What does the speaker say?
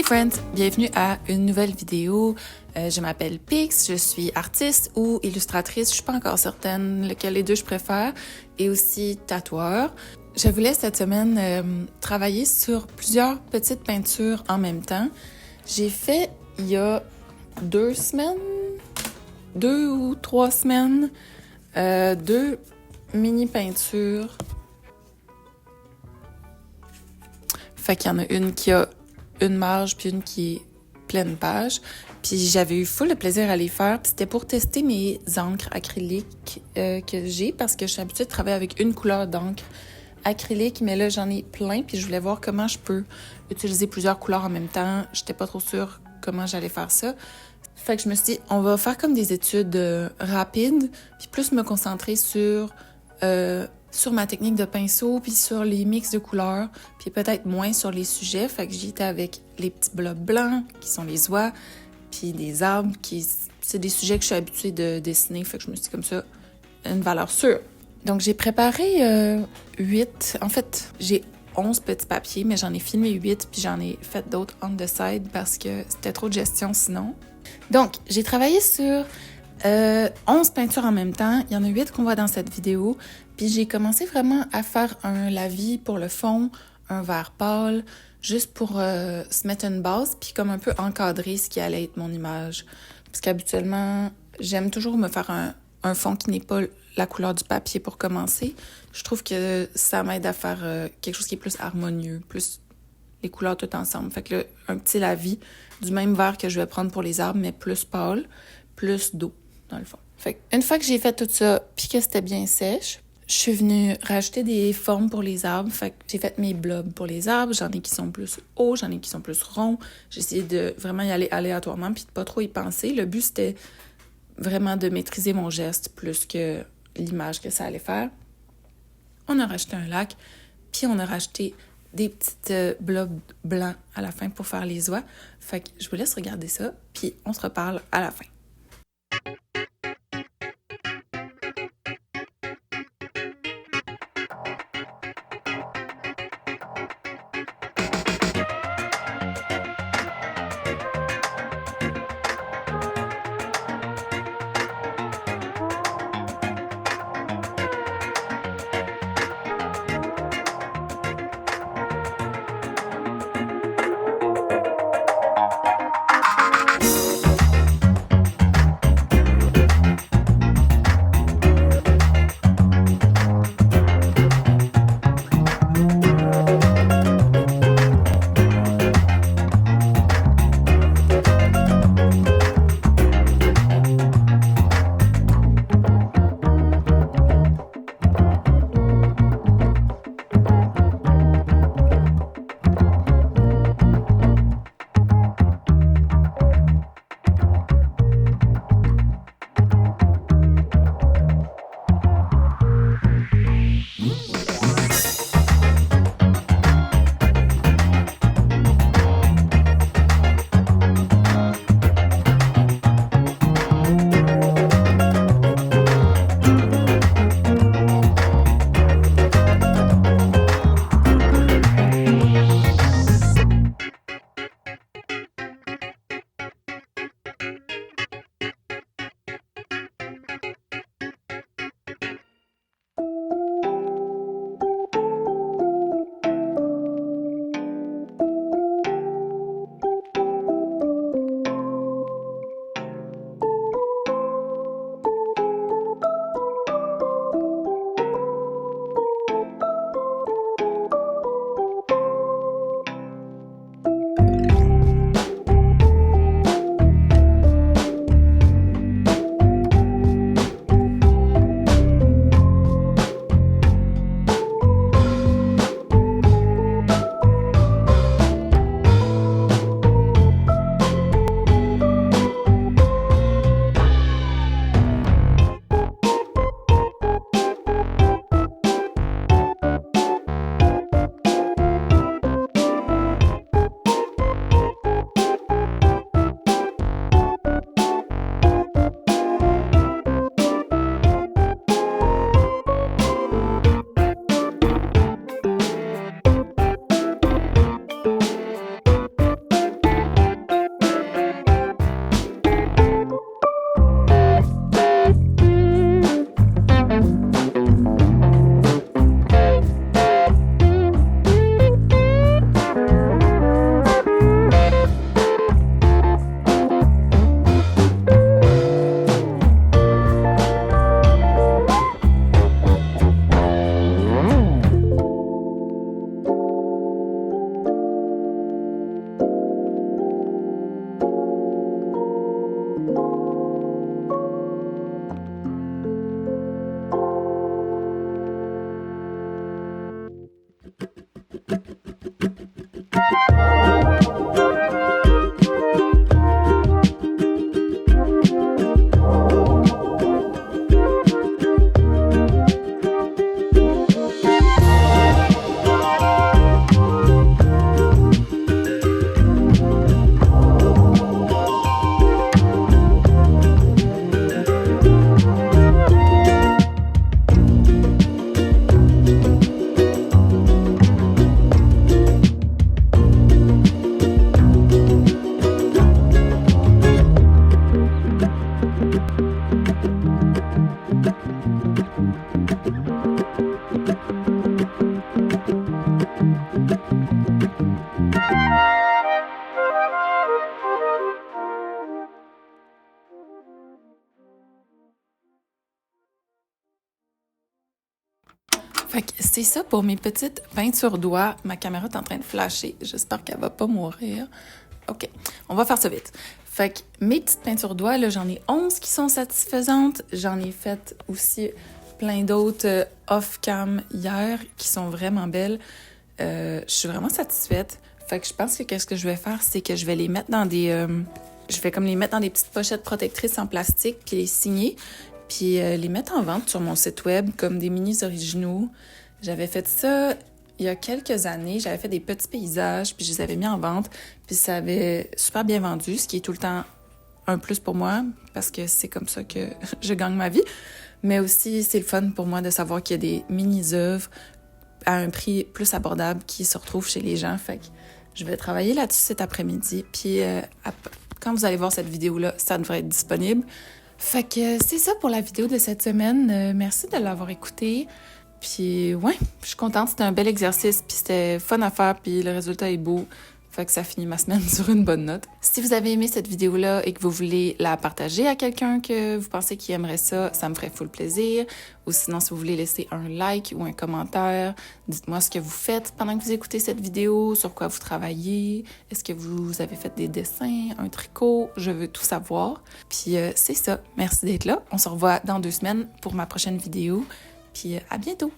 Hey friends, bienvenue à une nouvelle vidéo. Je m'appelle Pix, je suis artiste ou illustratrice, je suis pas encore certaine lequel des deux je préfère, et aussi tatoueur. Je voulais cette semaine travailler sur plusieurs petites peintures en même temps. J'ai fait il y a 2 ou 3 semaines, 2 mini peintures. Fait qu'il y en a une qui a une marge puis une qui est pleine page. Puis j'avais eu full de plaisir à les faire. Puis c'était pour tester mes encres acryliques que j'ai parce que je suis habituée de travailler avec une couleur d'encre acrylique, mais là j'en ai plein puis je voulais voir comment je peux utiliser plusieurs couleurs en même temps. J'étais pas trop sûre comment j'allais faire ça. Fait que je me suis dit, on va faire comme des études rapides puis plus me concentrer sur ma technique de pinceau, puis sur les mix de couleurs, puis peut-être moins sur les sujets. Fait que j'y étais avec les petits blocs blancs, qui sont les oies, puis des arbres, c'est des sujets que je suis habituée de dessiner. Fait que je me suis dit comme ça, une valeur sûre. Donc j'ai préparé 8, en fait, j'ai 11 petits papiers, mais j'en ai filmé 8, puis j'en ai fait d'autres on the side parce que c'était trop de gestion sinon. Donc, j'ai travaillé sur 11 peintures en même temps. Il y en a 8 qu'on voit dans cette vidéo. Puis j'ai commencé vraiment à faire un lavis pour le fond, un vert pâle, juste pour se mettre une base, puis comme un peu encadrer ce qui allait être mon image. Parce qu'habituellement, j'aime toujours me faire un fond qui n'est pas la couleur du papier pour commencer. Je trouve que ça m'aide à faire quelque chose qui est plus harmonieux, plus les couleurs toutes ensemble. Fait que là, un petit lavis du même vert que je vais prendre pour les arbres, mais plus pâle, plus d'eau, dans le fond. Fait que une fois que j'ai fait tout ça, puis que c'était bien sèche, je suis venue rajouter des formes pour les arbres. Fait que j'ai fait mes blobs pour les arbres. J'en ai qui sont plus hauts, j'en ai qui sont plus ronds. J'ai essayé de vraiment y aller aléatoirement puis de pas trop y penser. Le but, c'était vraiment de maîtriser mon geste plus que l'image que ça allait faire. On a rajouté un lac, puis on a rajouté des petites blobs blancs à la fin pour faire les oies. Fait que je vous laisse regarder ça, puis on se reparle à la fin. c'est ça pour mes petites peintures doigts. Ma caméra est en train de flasher. J'espère qu'elle va pas mourir. OK, on va faire ça vite. Fait que mes petites peintures doigts, là, j'en ai 11 qui sont satisfaisantes. J'en ai fait aussi plein d'autres off-cam hier qui sont vraiment belles. Je suis vraiment satisfaite. Fait que je pense que qu'est-ce que je vais faire, c'est que je vais les mettre dans des... je vais comme les mettre dans des petites pochettes protectrices en plastique, puis les signer, puis les mettre en vente sur mon site web comme des minis originaux. J'avais fait ça il y a quelques années. J'avais fait des petits paysages, puis je les avais mis en vente, puis ça avait super bien vendu, ce qui est tout le temps un plus pour moi, parce que c'est comme ça que je gagne ma vie. Mais aussi, c'est le fun pour moi de savoir qu'il y a des mini-œuvres à un prix plus abordable qui se retrouvent chez les gens. Fait que je vais travailler là-dessus cet après-midi. Puis quand vous allez voir cette vidéo-là, ça devrait être disponible. Fait que c'est ça pour la vidéo de cette semaine. Merci de l'avoir écoutée. Puis ouais, je suis contente. C'était un bel exercice, puis c'était fun à faire, puis le résultat est beau. Fait que ça finit ma semaine sur une bonne note. Si vous avez aimé cette vidéo-là et que vous voulez la partager à quelqu'un que vous pensez qui aimerait ça, ça me ferait full plaisir. Ou sinon, si vous voulez laisser un like ou un commentaire, dites-moi ce que vous faites pendant que vous écoutez cette vidéo, sur quoi vous travaillez, est-ce que vous avez fait des dessins, un tricot, je veux tout savoir. Puis c'est ça, merci d'être là. On se revoit dans 2 semaines pour ma prochaine vidéo. Puis à bientôt!